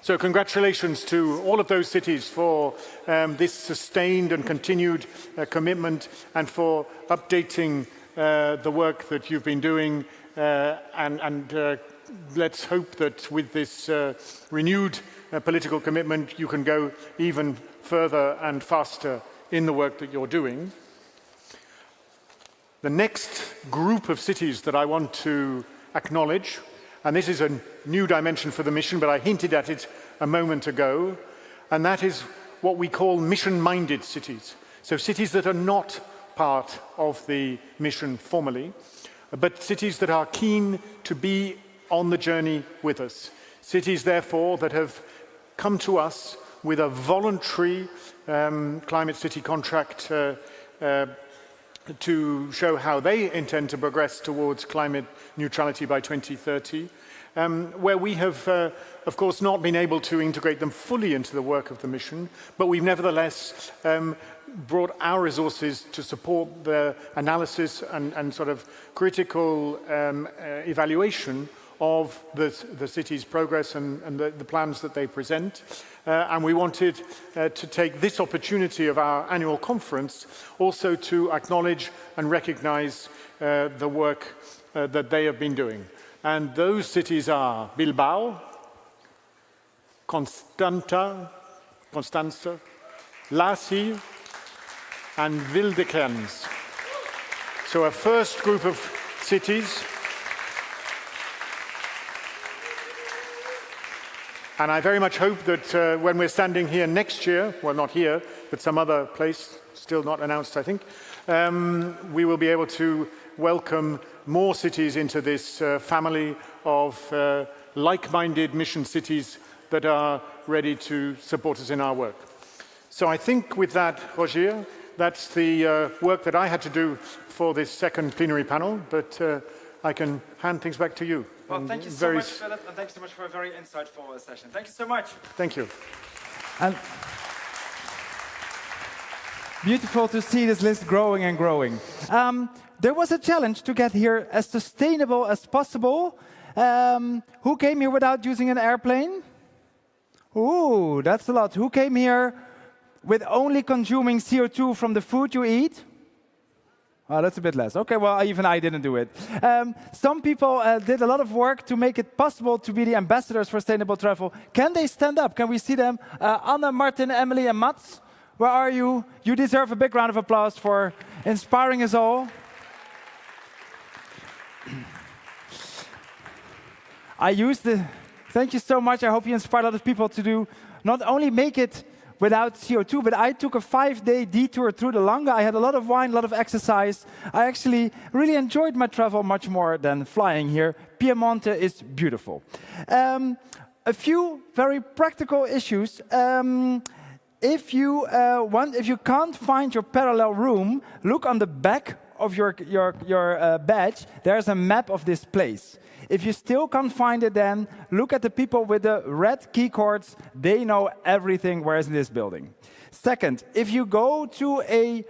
So congratulations to all of those cities for this sustained and continued commitment and for updating the work that you've been doing. Let's hope that with this renewed political commitment, you can go even further and faster in the work that you're doing. The next group of cities that I want to acknowledge, and this is a new dimension for the mission, but I hinted at it a moment ago, and that is what we call mission-minded cities. So cities that are not part of the mission formally, but cities that are keen to be on the journey with us. Cities, therefore, that have come to us with a voluntary climate city contract to show how they intend to progress towards climate neutrality by 2030, where we have, of course, not been able to integrate them fully into the work of the mission, but we've nevertheless brought our resources to support the analysis and sort of critical evaluation of the city's progress and the plans that they present. And we wanted to take this opportunity of our annual conference also to acknowledge and recognize the work that they have been doing. And those cities are Bilbao, Constanza, Lassi, and Wildekerns. So a first group of cities. And I very much hope that when we're standing here next year, well, not here, but some other place, still not announced, I think, we will be able to welcome more cities into this family of like-minded mission cities that are ready to support us in our work. So I think with that, Roger, that's the work that I had to do for this second plenary panel, but I can hand things back to you. Well, thank you so much, Philip, and thanks so much for a very insightful session. Thank you so much. Thank you. And Beautiful to see this list growing and growing. There was a challenge to get here as sustainable as possible. Who came here without using an airplane? Ooh, that's a lot. Who came here with only consuming CO2 from the food you eat? Oh, that's a bit less. Okay, well, even I didn't do it. Some people did a lot of work to make it possible to be the ambassadors for sustainable travel. Can they stand up? Can we see them? Anna, Martin, Emily, and Mats, where are you? You deserve a big round of applause for inspiring us all. Thank you so much. I hope you inspired a lot of people to do, not only make it without CO2, but I took a 5-day detour through the Langa. I had a lot of wine, a lot of exercise. I actually really enjoyed my travel much more than flying here. Piemonte is beautiful. A few very practical issues. If you can't find your parallel room, look on the back of your badge. There's a map of this place. If you still can't find it, then look at the people with the red key cards. They know everything where is in this building. Second, if you go to a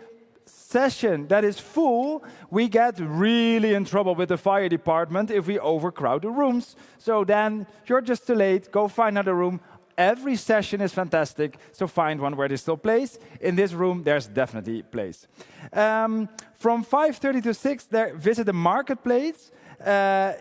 session that is full, we get really in trouble with the fire department if we overcrowd the rooms. So then you're just too late. Go find another room. Every session is fantastic, so find one where there's still place. In this room, there's definitely place. From 5:30 to 6, visit the marketplace.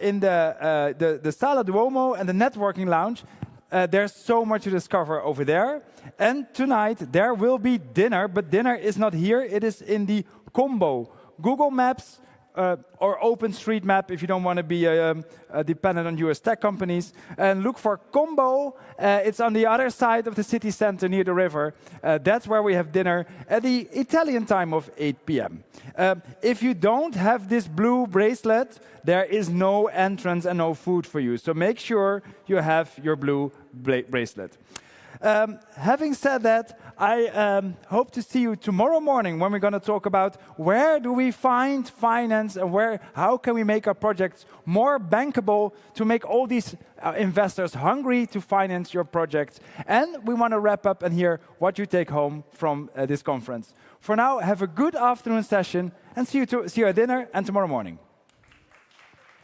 In the Sala Duomo and the networking lounge. There's so much to discover over there. And tonight there will be dinner, but dinner is not here. It is in the Combo. Google Maps or OpenStreetMap if you don't want to be dependent on US tech companies. And look for Combo. It's on the other side of the city center near the river. That's where we have dinner at the Italian time of 8 p.m. If you don't have this blue bracelet, there is no entrance and no food for you. So make sure you have your blue bracelet. Having said that, I hope to see you tomorrow morning when we're going to talk about where do we find finance and how can we make our projects more bankable to make all these investors hungry to finance your projects. And we want to wrap up and hear what you take home from this conference. For now, have a good afternoon session and see you at dinner and tomorrow morning.